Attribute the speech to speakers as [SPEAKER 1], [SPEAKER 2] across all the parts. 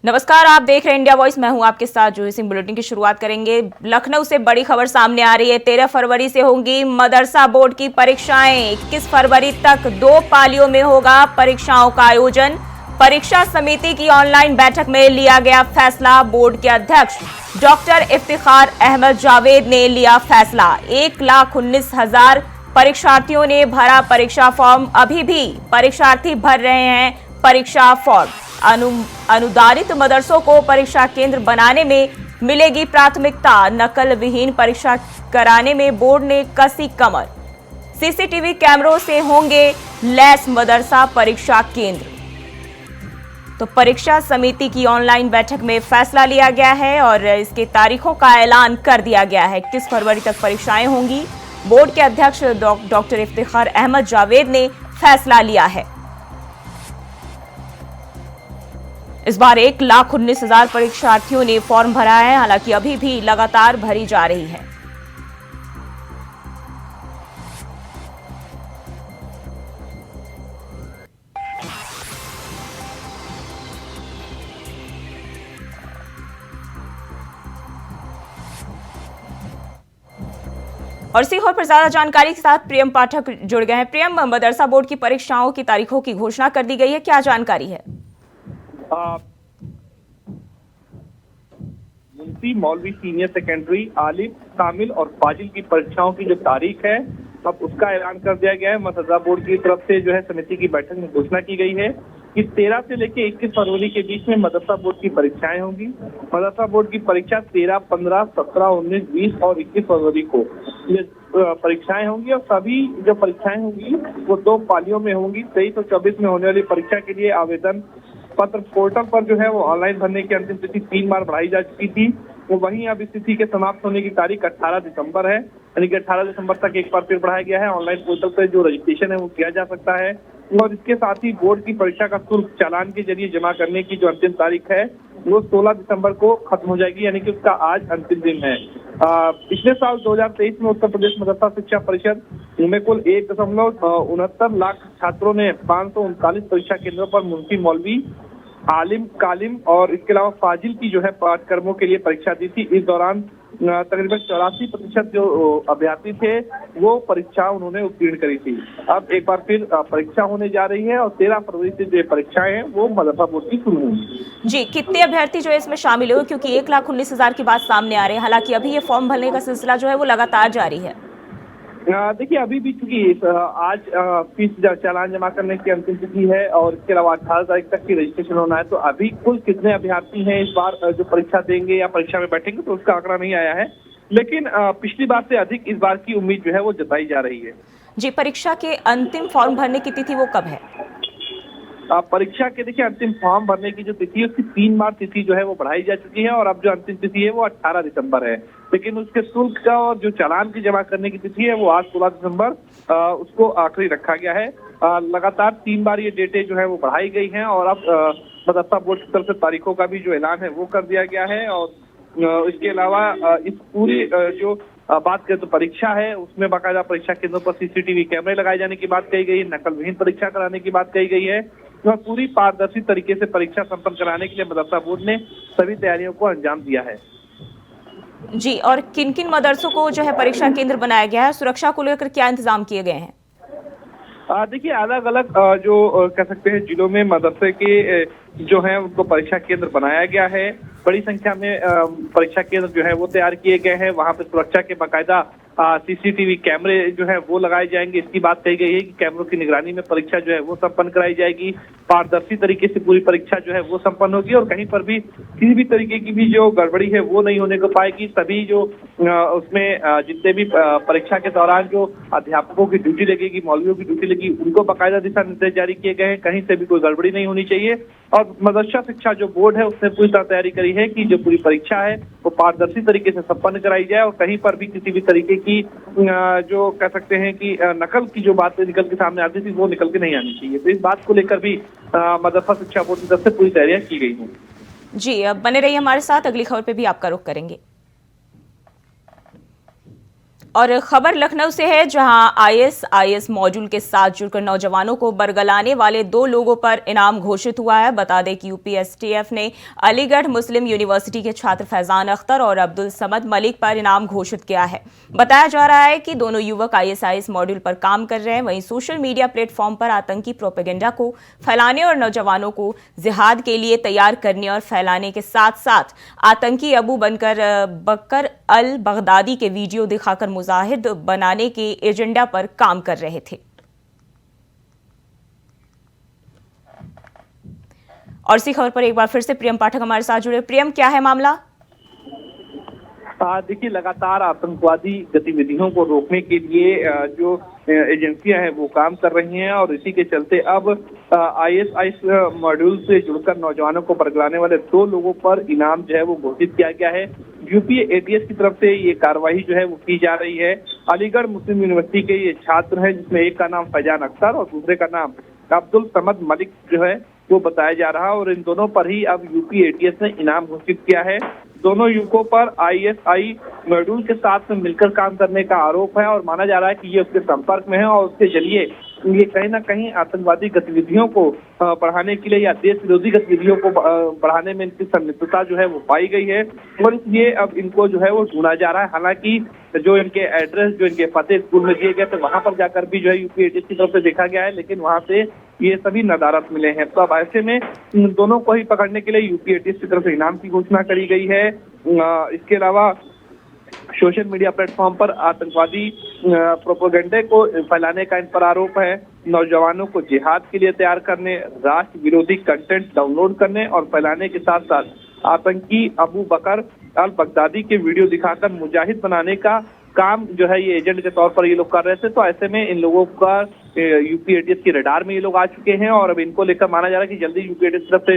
[SPEAKER 1] नमस्कार, आप देख रहे हैं इंडिया वॉइस। मैं हूं आपके साथ जूही सिंह। बुलेटिन की शुरुआत करेंगे। लखनऊ से बड़ी खबर सामने आ रही है। 13 फरवरी से होंगी मदरसा बोर्ड की परीक्षाएं। 21 फरवरी तक 2 पालियों में होगा परीक्षाओं का आयोजन। परीक्षा समिति की ऑनलाइन बैठक में लिया गया फैसला। बोर्ड के अध्यक्ष डॉक्टर इफ्तिखार अहमद जावेद ने लिया फैसला। 1,19,000 परीक्षार्थियों ने भरा परीक्षा फॉर्म। अभी भी परीक्षार्थी भर रहे हैं परीक्षा फॉर्म। अनुदानित मदरसों को परीक्षा केंद्र बनाने में मिलेगी प्राथमिकता। नकल विहीन परीक्षा कराने में बोर्ड ने कसी कमर। सीसीटीवी कैमरों से होंगे लैस मदरसा परीक्षा केंद्र। तो परीक्षा समिति की ऑनलाइन बैठक में फैसला लिया गया है और इसके तारीखों का ऐलान कर दिया गया है। 21 फरवरी तक परीक्षाएं होंगी। बोर्ड के अध्यक्ष डॉक्टर इफ्तिखार अहमद जावेद ने फैसला लिया है। इस बार 1,19,000 परीक्षार्थियों ने फॉर्म भरा है। हालांकि अभी भी लगातार भरी जा रही है। और इसी और पर ज्यादा जानकारी के साथ प्रियम पाठक जुड़ गए हैं। प्रियम, मदरसा बोर्ड की परीक्षाओं की तारीखों की घोषणा कर दी गई है, क्या जानकारी है?
[SPEAKER 2] मुंशी मौलवी सीनियर सेकेंडरी, आलिम, कामिल और फाजिल की परीक्षाओं की जो तारीख है अब उसका ऐलान कर दिया गया है। मदरसा बोर्ड की तरफ से जो है समिति की बैठक में घोषणा की गई है कि 13 से लेकर 21 फरवरी के बीच में मदरसा बोर्ड की परीक्षाएं होंगी। मदरसा बोर्ड की परीक्षा 13, 15, 17, 19, 20 और 21 फरवरी को ये परीक्षाएं होंगी और सभी जो परीक्षाएं होंगी वो 2 पालियों में होंगी। 23 और 24 में होने वाली परीक्षा के लिए आवेदन पत्र पोर्टल पर जो है वो ऑनलाइन भरने की अंतिम तिथि 3 बार बढ़ाई जा चुकी थी। वो वहीं अब इस तिथि के समाप्त होने की तारीख 18 दिसंबर है, यानी कि 18 दिसंबर तक एक बार फिर बढ़ाया गया है। ऑनलाइन पोर्टल पर जो रजिस्ट्रेशन है वो किया जा सकता है और इसके साथ ही बोर्ड की परीक्षा का शुल्क चालान के जरिए जमा करने की जो अंतिम तारीख है वो 16 दिसंबर को खत्म हो जाएगी, यानी कि उसका आज अंतिम दिन है। पिछले साल 2023 में उत्तर प्रदेश मदरसा शिक्षा परिषद में कुल 1.69 लाख छात्रों ने 539 परीक्षा केंद्रों पर मुंशी मौलवी, आलिम, कालिम और इसके अलावा फाजिल की जो है पाठ्यक्रमों के लिए परीक्षा दी थी। इस दौरान तकरीबन 84% जो अभ्यर्थी थे वो परीक्षा उन्होंने उत्तीर्ण करी थी। अब एक बार फिर परीक्षा होने जा रही है और 13 फरवरी से जो परीक्षाएं हैं वो मदरसा बोर्ड की शुरू होंगी।
[SPEAKER 1] जी, कितने अभ्यर्थी जो है इसमें शामिल हुए, क्योंकि 1,19,000 की बात सामने आ रही है। हालांकि अभी ये फॉर्म भरने का सिलसिला जो है वो लगातार जारी है।
[SPEAKER 2] देखिए अभी भी चूंकि आज फीस चालान जमा करने की अंतिम तिथि है और इसके अलावा 18 तारीख तक की रजिस्ट्रेशन होना है, तो अभी कुल कितने अभ्यर्थी हैं इस बार जो परीक्षा देंगे या परीक्षा में बैठेंगे तो उसका आंकड़ा नहीं आया है, लेकिन पिछली बार से अधिक इस बार की उम्मीद जो है वो जताई जा रही है।
[SPEAKER 1] जी, परीक्षा के अंतिम फॉर्म भरने की तिथि वो कब है?
[SPEAKER 2] परीक्षा के देखिए अंतिम फॉर्म भरने की जो तिथि है उसकी 3 बार तिथि जो है वो बढ़ाई जा चुकी है और अब जो अंतिम तिथि है वो 18 दिसंबर है, लेकिन उसके शुल्क का और जो चालान की जमा करने की तिथि है वो आज 16 दिसंबर उसको आखिरी रखा गया है। लगातार 3 बार ये डेटें जो है वो बढ़ाई गई हैं और अब मदरसा बोर्ड की तरफ से तारीखों का भी जो ऐलान है वो कर दिया गया है। और इसके अलावा इस पूरी जो बात करें तो परीक्षा है उसमें बाकायदा परीक्षा केंद्रों पर सीसीटीवी कैमरे लगाए जाने की बात कही गई है, नकल विहीन परीक्षा कराने की बात कही गई है और पूरी पारदर्शी तरीके से परीक्षा संपन्न कराने के लिए मदरसा बोर्ड ने सभी तैयारियों को अंजाम दिया है।
[SPEAKER 1] जी, और किन किन मदरसों को जो है परीक्षा केंद्र बनाया गया है, सुरक्षा को लेकर क्या इंतजाम किए गए हैं?
[SPEAKER 2] देखिए अलग अलग जो कह सकते हैं जिलों में मदरसे के जो है उनको परीक्षा केंद्र बनाया गया है। बड़ी संख्या में परीक्षा केंद्र जो है वो तैयार किए गए हैं। वहां पर सुरक्षा के बाकायदा सीसीटीवी कैमरे जो है वो लगाए जाएंगे। इसकी बात कही गई है कि कैमरों की निगरानी में परीक्षा जो है वो संपन्न कराई जाएगी। पारदर्शी तरीके से पूरी परीक्षा जो है वो संपन्न होगी और कहीं पर भी किसी भी तरीके की भी जो गड़बड़ी है वो नहीं होने को पाएगी। सभी जो उसमें जितने भी परीक्षा के दौरान जो अध्यापकों की ड्यूटी लगेगी, मौलवियों की ड्यूटी लगेगी, उनको बाकायदा दिशा निर्देश जारी किए गए हैं। कहीं से भी कोई गड़बड़ी नहीं होनी चाहिए और मदरसा शिक्षा जो बोर्ड है उसने पूरी तरह तैयारी करी है कि जो पूरी परीक्षा है वो पारदर्शी तरीके से संपन्न कराई जाए और कहीं पर भी किसी भी तरीके की जो कह सकते हैं कि नकल की जो बातें निकल के सामने आती थी वो निकल के नहीं आनी चाहिए। तो इस बात को लेकर भी मदरसा शिक्षा बोर्ड की तरफ से पूरी तैयारियां की गई हैं।
[SPEAKER 1] जी, अब बने रहिए हमारे साथ, अगली खबर पे भी आपका रुख करेंगे। और खबर लखनऊ से है, जहां आईएसआईएस मॉड्यूल के साथ जुड़कर नौजवानों को बरगलाने वाले 2 लोगों पर इनाम घोषित हुआ है। बता दें कि यूपीएसटीएफ ने अलीगढ़ मुस्लिम यूनिवर्सिटी के छात्र फैजान अख्तर और अब्दुल समद मलिक पर इनाम घोषित किया है। बताया जा रहा है कि दोनों युवक आईएसआईएस मॉड्यूल पर काम कर रहे हैं। वहीं सोशल मीडिया प्लेटफॉर्म पर आतंकी प्रोपेगेंडा को फैलाने और नौजवानों को जिहाद के लिए तैयार करने और फैलाने के साथ साथ आतंकी अबू बकर अल बगदादी के वीडियो दिखाकर मुजाहिद बनाने के एजेंडा पर काम कर रहे थे। और इसी खबर पर एक बार फिर से प्रियम पाठक हमारे साथ जुड़े। प्रियम, क्या है मामला?
[SPEAKER 2] देखिए, लगातार आतंकवादी गतिविधियों को रोकने के लिए जो एजेंसियां हैं वो काम कर रही हैं और इसी के चलते अब आईएसआईएस मॉड्यूल से जुड़कर नौजवानों को बरगलाने वाले 2 लोगों पर इनाम जो है वो घोषित किया गया है। यूपी एटीएस की तरफ से ये कार्रवाई जो है वो की जा रही है। अलीगढ़ मुस्लिम यूनिवर्सिटी के ये छात्र हैं, जिसमें एक का नाम फैजान अख्तर और दूसरे का नाम अब्दुल समद मलिक जो है वो बताया जा रहा है और इन दोनों पर ही अब यूपी एटीएस ने इनाम घोषित किया है। दोनों युवकों पर आईएसआई मॉड्यूल के साथ मिलकर काम करने का आरोप है और माना जा रहा है कि ये उसके संपर्क में है और उसके जरिए ये कहीं ना कहीं आतंकवादी गतिविधियों को बढ़ाने के लिए या देश विरोधी गतिविधियों को बढ़ाने में इनकी संलिप्तता जो है वो पाई गई है और इसलिए अब इनको जो है वो ढूंढा जा रहा है। हालांकि जो इनके एड्रेस, जो इनके पते स्कूल में दिए गए थे, वहां पर जाकर भी जो है यूपी एटीएस की तरफ से देखा गया है, लेकिन वहां से ये सभी नदारत मिले हैं। तो अब ऐसे में इन दोनों को ही पकड़ने के लिए यूपी एटीएस की तरफ से इनाम की घोषणा करी गई है। इसके अलावा सोशल मीडिया प्लेटफॉर्म पर आतंकवादी प्रोपेगेंडे को फैलाने का इन पर आरोप है। नौजवानों को जिहाद के लिए तैयार करने, राष्ट्र विरोधी कंटेंट डाउनलोड करने और फैलाने के साथ साथ आतंकी अबू बकर अल बगदादी के वीडियो दिखाकर मुजाहिद बनाने का काम जो है ये एजेंट के तौर पर ये लोग कर रहे थे। तो ऐसे में इन लोगों का यूपी एटीएस की रडार में ये लोग आ चुके हैं और अब इनको लेकर माना जा रहा है कि जल्दी यूपी एटीएस की तरफ से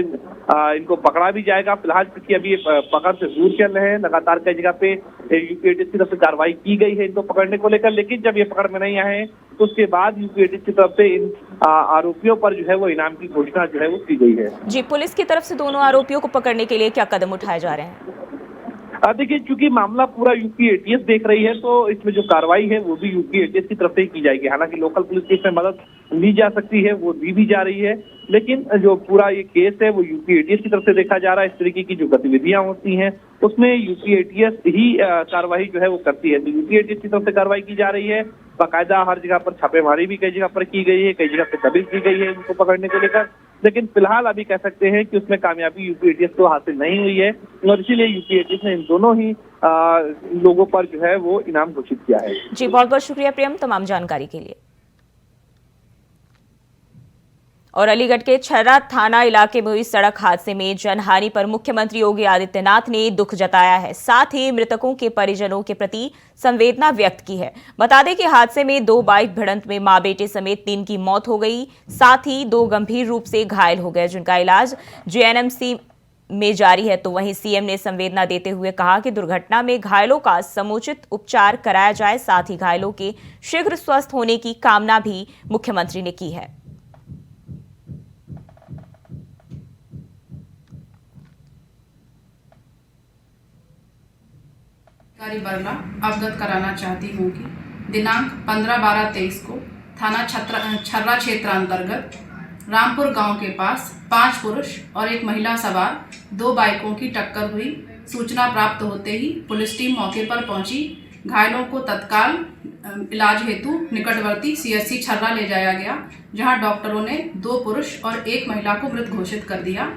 [SPEAKER 2] इनको पकड़ा भी जाएगा। फिलहाल क्योंकि अभी पकड़ से दूर चल रहे हैं, लगातार कई जगह पे यूपी एटीएस की तरफ से कार्रवाई की गई है इनको पकड़ने को लेकर, लेकिन जब ये पकड़ में नहीं आए तो उसके बाद यूपी एटीएस की तरफ से इन आरोपियों पर जो है वो इनाम की घोषणा जो है वो की गई है।
[SPEAKER 1] जी, पुलिस की तरफ से दोनों आरोपियों को पकड़ने के लिए क्या कदम उठाए जा रहे हैं?
[SPEAKER 2] देखिए, चूंकि मामला पूरा यूपी एटीएस देख रही है तो इसमें जो कार्रवाई है वो भी यूपी एटीएस की तरफ से ही की जाएगी। हालांकि लोकल पुलिस की इसमें मदद ली जा सकती है, वो दी भी जा रही है, लेकिन जो पूरा ये केस है वो यूपी एटीएस की तरफ से देखा जा रहा है। इस तरीके की जो गतिविधियां होती हैं उसमें यूपी एटीएस ही कार्रवाई जो है वो करती है। तो यूपी एटीएस की तरफ से कार्रवाई की जा रही है। बाकायदा हर जगह पर छापेमारी भी कई जगह पर की गई है, कई जगह पर दबिश दी गई है इनको पकड़ने को लेकर, लेकिन फिलहाल अभी कह सकते हैं कि उसमें कामयाबी यूपी एटीएस को हासिल नहीं हुई है और इसीलिए यूपी एटीएस ने इन दोनों ही लोगों पर जो है वो इनाम घोषित किया है।
[SPEAKER 1] जी, बहुत बहुत शुक्रिया प्रियम तमाम जानकारी के लिए। और अलीगढ़ के छर्रा थाना इलाके में हुई सड़क हादसे में जनहानि पर मुख्यमंत्री योगी आदित्यनाथ ने दुख जताया है, साथ ही मृतकों के परिजनों के प्रति संवेदना व्यक्त की है। बता दें कि हादसे में 2 बाइक भिड़ंत में मां बेटे समेत 3 की मौत हो गई, साथ ही 2 गंभीर रूप से घायल हो गए, जिनका इलाज जेएनएमसी में जारी है। तो वहीं सीएम ने संवेदना देते हुए कहा कि दुर्घटना में घायलों का समुचित उपचार कराया जाए, साथ ही घायलों के शीघ्र स्वस्थ होने की कामना भी मुख्यमंत्री ने की है।
[SPEAKER 3] बरला अवगत कराना चाहती हूँ कि दिनांक 15/12/23 को थाना छर्रा क्षेत्र अंतर्गत रामपुर गांव के पास 5 पुरुष और 1 महिला सवार 2 बाइकों की टक्कर हुई। सूचना प्राप्त होते ही पुलिस टीम मौके पर पहुंची। घायलों को तत्काल इलाज हेतु निकटवर्ती सीएचसी छर्रा ले जाया गया, जहां डॉक्टरों ने 2 पुरुष और 1 महिला को मृत घोषित कर दिया।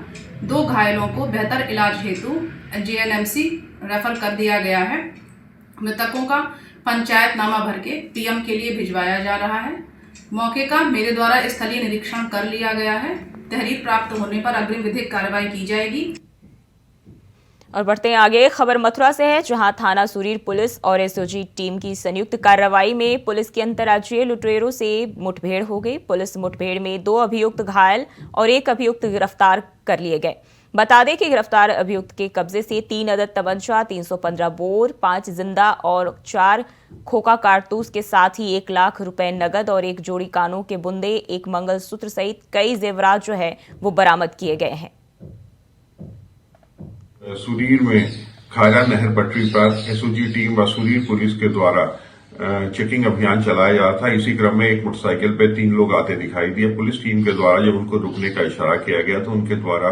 [SPEAKER 3] 2 घायलों को बेहतर इलाज हेतु जेएनएमसी रेफर कर दिया गया है। मृतकों का पंचायतनामा भर के पीएम के लिए भिजवाया जा रहा है। मौके का मेरे द्वारा स्थलीय निरीक्षण कर लिया गया है। तहरीर प्राप्त होने पर अग्रिम विधिक कार्रवाई की जाएगी।
[SPEAKER 1] और बढ़ते हैं आगे, खबर मथुरा से है, जहां थाना सुरीर पुलिस और एसओजी टीम की संयुक्त कार्रवाई में पुलिस की अंतर्राज्यीय लुटेरों से मुठभेड़ हो गई। पुलिस मुठभेड़ में 2 अभियुक्त घायल और 1 अभियुक्त गिरफ्तार कर लिए गए। बता दें कि गिरफ्तार अभियुक्त के कब्जे से 3 अदद तमंचा, 315 बोर, 5 जिंदा और 4 खोखा कारतूस के साथ ही 1 लाख रुपए नगद और 1 जोड़ी कानों के बुंदे, 1 मंगलसूत्र सहित कई जेवरात जो है वो बरामद किए गए हैं।
[SPEAKER 4] सुरीर में खाजा नहर पटरी पर एसओजी टीम व सुरीर पुलिस के द्वारा चेकिंग अभियान चलाया जा रहा था। इसी क्रम में एक मोटरसाइकिल पे 3 लोग आते दिखाई दिए। पुलिस टीम के द्वारा जब उनको रुकने का इशारा किया गया तो उनके द्वारा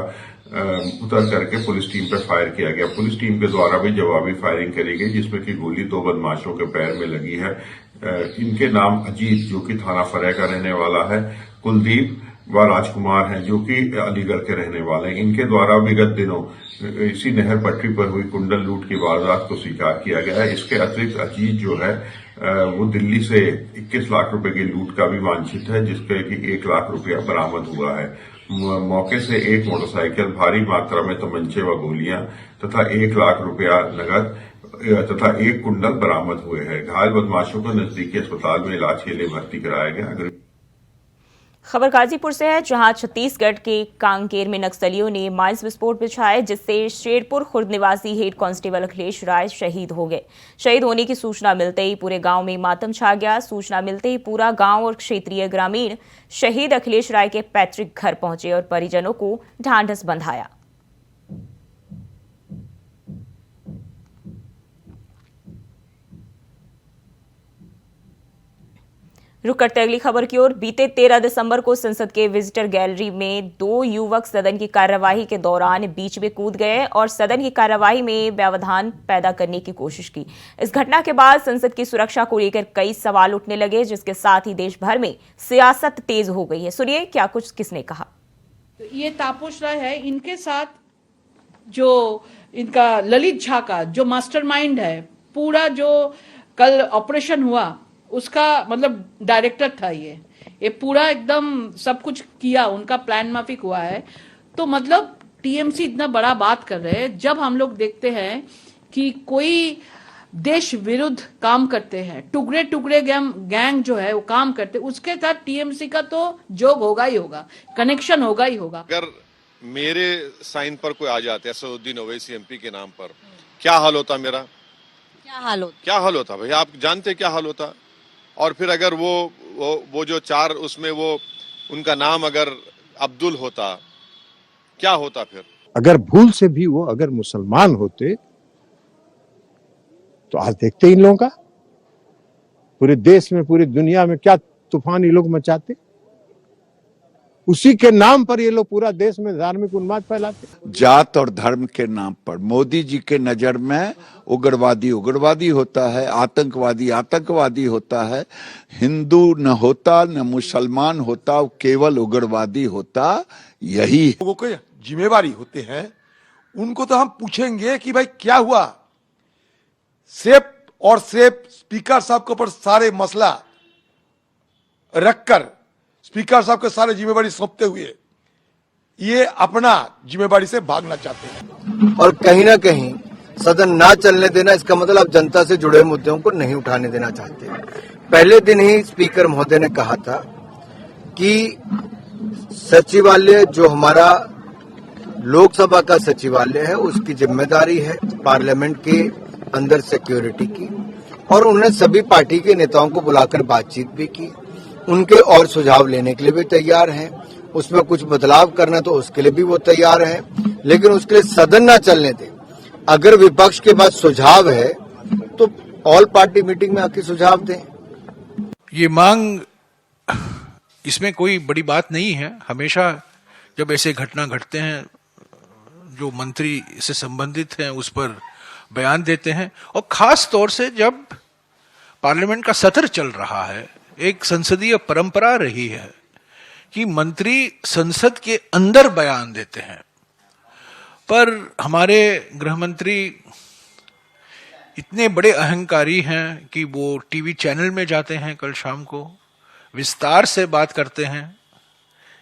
[SPEAKER 4] उतर करके पुलिस टीम पे फायर किया गया। पुलिस टीम के द्वारा भी जवाबी फायरिंग करी गई, जिसमें कि गोली 2 बदमाशों के पैर में लगी है। इनके नाम अजीत, जो कि थाना फरह का रहने वाला है, कुलदीप व राजकुमार हैं, जो कि अलीगढ़ के रहने वाले हैं। इनके द्वारा विगत दिनों इसी नहर पटरी पर हुई कुंडल लूट की वारदात को स्वीकार किया गया है। इसके अतिरिक्त अजीत जो है वो दिल्ली से 21 लाख रुपए की लूट का भी वांछित है, जिसके कि 1 लाख रुपया बरामद हुआ है। मौके से एक मोटरसाइकिल, भारी मात्रा में तमंचे व गोलियां तथा 1 लाख रुपया नगद तथा 1 कुंडल बरामद हुए हैं। घायल बदमाशों को नजदीकी अस्पताल में इलाज के लिए भर्ती कराया गया।
[SPEAKER 1] खबर गाजीपुर से है, जहां छत्तीसगढ़ के कांकेर में नक्सलियों ने माइंस विस्फोट बिछाए, जिससे शेरपुर खुर्द निवासी हेड कांस्टेबल अखिलेश राय शहीद हो गए। शहीद होने की सूचना मिलते ही पूरे गांव में मातम छा गया। सूचना मिलते ही पूरा गांव और क्षेत्रीय ग्रामीण शहीद अखिलेश राय के पैतृक घर पहुंचे और परिजनों को ढांढस बंधाया। रुक करते अगली खबर की ओर। बीते 13 दिसंबर को संसद के विजिटर गैलरी में 2 युवक सदन की कार्यवाही के दौरान बीच में कूद गए और सदन की कार्यवाही में व्यवधान पैदा करने की कोशिश की। इस घटना के बाद संसद की सुरक्षा को लेकर कई सवाल उठने लगे, जिसके साथ ही देश भर में सियासत तेज हो गई है। सुनिए क्या कुछ किसने कहा।
[SPEAKER 5] ये तापस राय है, इनके साथ जो इनका ललित झा का जो मास्टरमाइंड है, पूरा जो कल ऑपरेशन हुआ उसका मतलब डायरेक्टर था। ये पूरा एकदम सब कुछ किया, उनका प्लान माफिक हुआ है। तो मतलब टीएमसी इतना बड़ा बात कर रहे हैं। जब हम लोग देखते हैं कि कोई देश विरुद्ध काम करते हैं, टुकड़े टुकड़े गैंग जो है वो काम करते, उसके साथ टीएमसी का तो जोग होगा ही होगा, कनेक्शन होगा ही होगा।
[SPEAKER 6] अगर मेरे साइन पर कोई आ जाते असदुद्दीन ओवैसी एमपी के नाम पर, क्या हाल होता मेरा? क्या हाल होता भाई? आप जानते क्या हाल होता? और फिर अगर वो जो 4 उसमें वो उनका नाम अगर अब्दुल होता, क्या होता फिर?
[SPEAKER 7] अगर भूल से भी वो अगर मुसलमान होते तो आज देखते इन लोगों का पूरे देश में, पूरी दुनिया में क्या तूफान ये लोग मचाते। उसी के नाम पर ये लोग पूरा देश में धार्मिक उन्माद फैलाते।
[SPEAKER 8] जात और धर्म के नाम पर मोदी जी के नजर में उग्रवादी उग्रवादी होता है, आतंकवादी आतंकवादी होता है। हिंदू न होता न मुसलमान होता, केवल उग्रवादी होता। यही
[SPEAKER 9] लोगों को जिम्मेवारी होते हैं, उनको तो हम पूछेंगे कि भाई क्या हुआ। सिर्फ और सिर्फ स्पीकर साहब के ऊपर सारे मसला रखकर स्पीकर साहब के सारे जिम्मेवारी सौंपते हुए ये अपना जिम्मेवारी से भागना चाहते हैं।
[SPEAKER 10] और कहीं ना कहीं सदन ना चलने देना, इसका मतलब जनता से जुड़े मुद्दों को नहीं उठाने देना चाहते। पहले दिन ही स्पीकर महोदय ने कहा था कि सचिवालय जो हमारा लोकसभा का सचिवालय है, उसकी जिम्मेदारी है पार्लियामेंट के अंदर सिक्योरिटी की। और उन्होंने सभी पार्टी के नेताओं को बुलाकर बातचीत भी की, उनके और सुझाव लेने के लिए भी तैयार हैं। उसमें कुछ बदलाव करना तो उसके लिए भी वो तैयार हैं, लेकिन उसके लिए सदन ना चलने दें। अगर विपक्ष के पास सुझाव है तो ऑल पार्टी मीटिंग में आके सुझाव दें।
[SPEAKER 11] ये मांग, इसमें कोई बड़ी बात नहीं है। हमेशा जब ऐसे घटना घटते हैं, जो मंत्री से संबंधित हैं उस पर बयान देते हैं, और खास तौर से जब पार्लियामेंट का सत्र चल रहा है। एक संसदीय परंपरा रही है कि मंत्री संसद के अंदर बयान देते हैं, पर हमारे गृह मंत्री इतने बड़े अहंकारी हैं कि वो टीवी चैनल में जाते हैं, कल शाम को विस्तार से बात करते हैं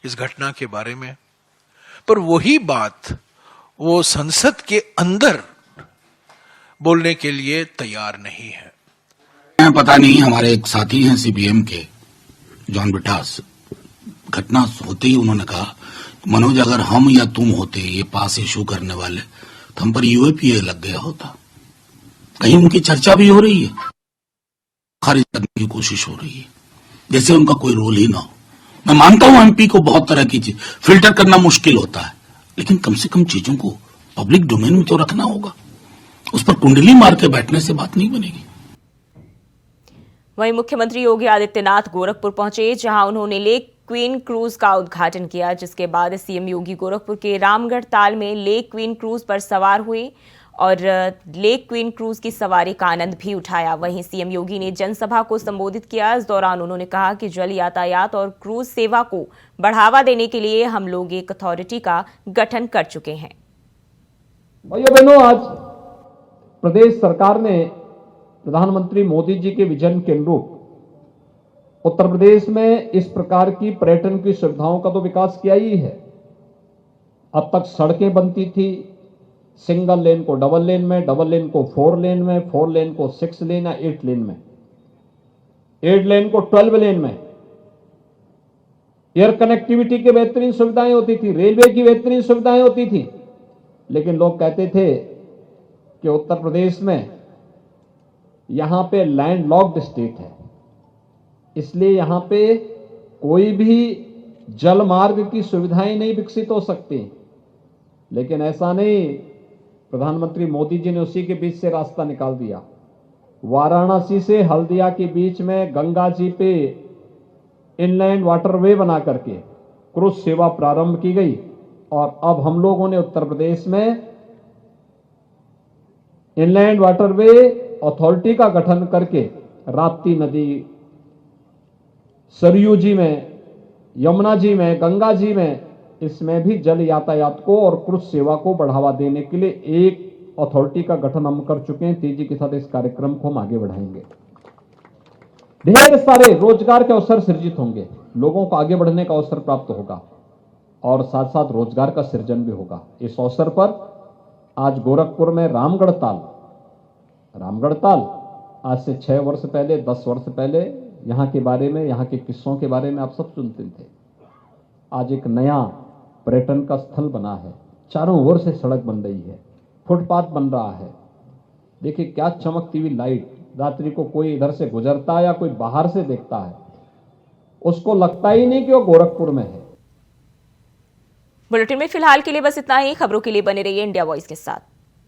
[SPEAKER 11] इस घटना के बारे में, पर वही बात वो संसद के अंदर बोलने के लिए तैयार नहीं है।
[SPEAKER 12] पता नहीं, हमारे एक साथी हैं सीपीएम के, जॉन बिटास, घटना होते ही उन्होंने कहा, मनोज अगर हम या तुम होते ये पास इशू करने वाले तो हम पर यूएपीए लग गया होता। कहीं उनकी चर्चा भी हो रही है, खारिज करने की कोशिश हो रही है, जैसे उनका कोई रोल ही ना हो। मैं मानता हूं एमपी को बहुत तरह की चीज फिल्टर करना मुश्किल होता है, लेकिन कम से कम चीजों को पब्लिक डोमेन में तो रखना होगा। उस पर कुंडली मार के बैठने से बात नहीं बनेगी।
[SPEAKER 1] वहीं मुख्यमंत्री योगी आदित्यनाथ गोरखपुर पहुंचे, जहां उन्होंने लेक क्वीन क्रूज का उद्घाटन किया, जिसके बाद सीएम योगी गोरखपुर के रामगढ़ ताल में लेक क्वीन क्रूज पर सवार हुए और लेक क्वीन क्रूज की सवारी का आनंद भी उठाया। वहीं सीएम योगी ने जनसभा को संबोधित किया। इस दौरान उन्होंने कहा कि जल यातायात और क्रूज सेवा को बढ़ावा देने के लिए हम लोग एक अथॉरिटी का गठन कर चुके हैं।
[SPEAKER 13] भाइयों बहनों, आज प्रदेश सरकार ने प्रधानमंत्री मोदी जी के विजन के अनुरूप उत्तर प्रदेश में इस प्रकार की पर्यटन की सुविधाओं का तो विकास किया ही है। अब तक सड़कें बनती थी, सिंगल लेन को डबल लेन में, डबल लेन को 4 लेन में, 4 लेन को 6 लेन या 8 लेन में, 8 लेन को 12 लेन में। एयर कनेक्टिविटी की बेहतरीन सुविधाएं होती थी, रेलवे की बेहतरीन सुविधाएं होती थी, लेकिन लोग कहते थे कि उत्तर प्रदेश में यहां पे लैंड लॉक्ड स्टेट है, इसलिए यहां पे कोई भी जल मार्ग की सुविधाएं नहीं विकसित हो सकती। लेकिन ऐसा नहीं, प्रधानमंत्री मोदी जी ने उसी के बीच से रास्ता निकाल दिया। वाराणसी से हल्दिया के बीच में गंगा जी पे इनलैंड वाटरवे बना करके क्रूज सेवा प्रारंभ की गई और अब हम लोगों ने उत्तर प्रदेश में इनलैंड वाटरवे अथॉरिटी का गठन करके राप्ती नदी, सरयू जी में, यमुना जी में, गंगा जी में, इसमें भी जल यातायात को और क्रूज सेवा को बढ़ावा देने के लिए एक अथॉरिटी का गठन हम कर चुके हैं। तेजी के साथ इस कार्यक्रम को हम आगे बढ़ाएंगे। ढेर सारे रोजगार के अवसर सृजित होंगे, लोगों को आगे बढ़ने का अवसर प्राप्त होगा और साथ साथ रोजगार का सृजन भी होगा। इस अवसर पर आज गोरखपुर में रामगढ़ ताल आज से 6 वर्ष पहले, 10 वर्ष पहले यहाँ के बारे में, यहाँ के किस्सों के बारे में आप सब सुनते थे। आज एक नया पर्यटन का स्थल बना है, चारों ओर से सड़क बन रही है, फुटपाथ बन रहा है। देखिए क्या चमकती हुई लाइट, रात्रि को कोई इधर से गुजरता है या कोई बाहर से देखता है, उसको लगता ही नहीं कि वो गोरखपुर में है।
[SPEAKER 1] बुलेटिन में फिलहाल के लिए बस इतना ही। खबरों के लिए बने रहिए इंडिया वॉइस के साथ।